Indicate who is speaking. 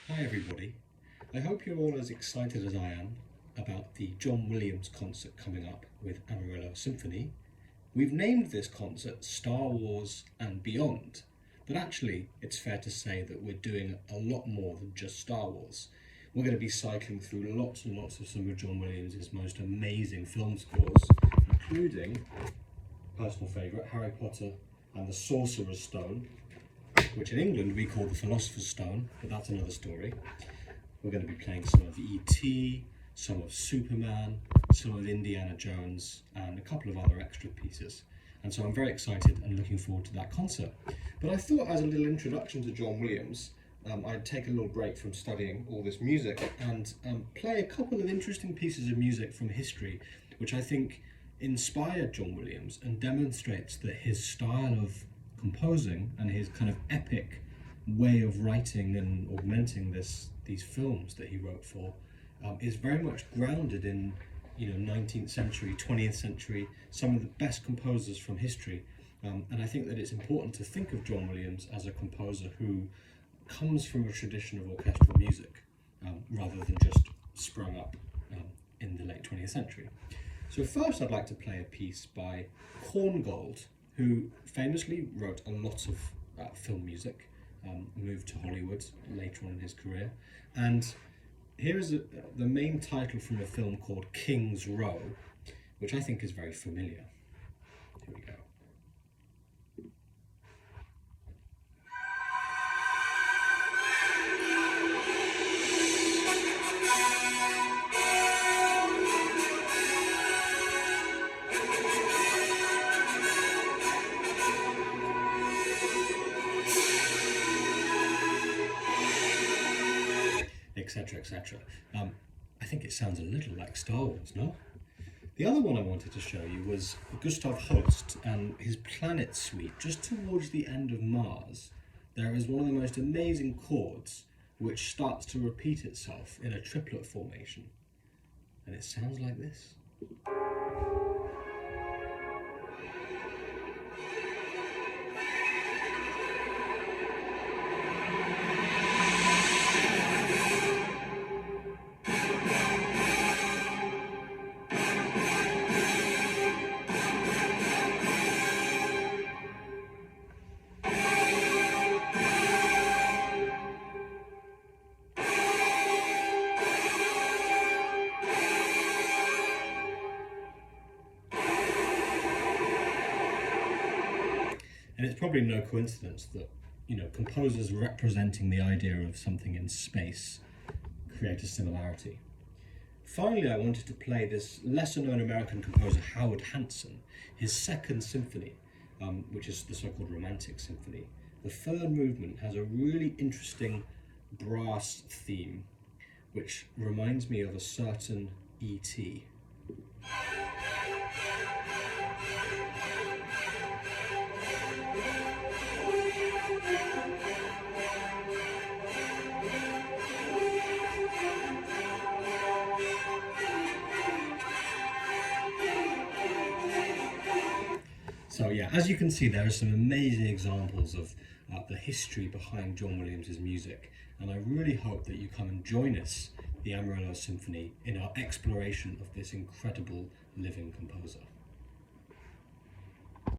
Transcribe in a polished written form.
Speaker 1: Hi everybody. I hope you're all as excited as I am about the John Williams concert coming up with Amarillo Symphony. We've named this concert Star Wars and Beyond, but actually it's fair to say that we're doing a lot more than just Star Wars. We're going to be cycling through lots and lots of some of John Williams' most amazing film scores, including personal favourite Harry Potter and the Sorcerer's Stone, which in England we call the Philosopher's Stone, but that's another story. We're going to be playing some of E.T., some of Superman, some of Indiana Jones, and a couple of other extra pieces. And so I'm very excited and looking forward to that concert. But I thought, as a little introduction to John Williams, I'd take a little break from studying all this music and play a couple of interesting pieces of music from history, which I think inspired John Williams and demonstrates that his style of composing and his kind of epic way of writing and augmenting these films that he wrote for is very much grounded in 19th century, 20th century, some of the best composers from history. And I think that it's important to think of John Williams as a composer who comes from a tradition of orchestral music rather than just sprung up in the late 20th century. So first I'd like to play a piece by Korngold, who famously wrote a lot of film music, moved to Hollywood later on in his career. And here is the main title from a film called King's Row, which I think is very familiar. Here we go. Etc., etc. I think it sounds a little like Star Wars, no? The other one I wanted to show you was Gustav Holst and his Planet Suite. Just towards the end of Mars, there is one of the most amazing chords which starts to repeat itself in a triplet formation. And it sounds like this. And it's probably no coincidence that, composers representing the idea of something in space create a similarity. Finally, I wanted to play this lesser-known American composer Howard Hanson, his second symphony, which is the so-called Romantic Symphony. The third movement has a really interesting brass theme, which reminds me of a certain E.T. So yeah, as you can see, there are some amazing examples of the history behind John Williams' music, and I really hope that you come and join us, the Amarillo Symphony, in our exploration of this incredible living composer.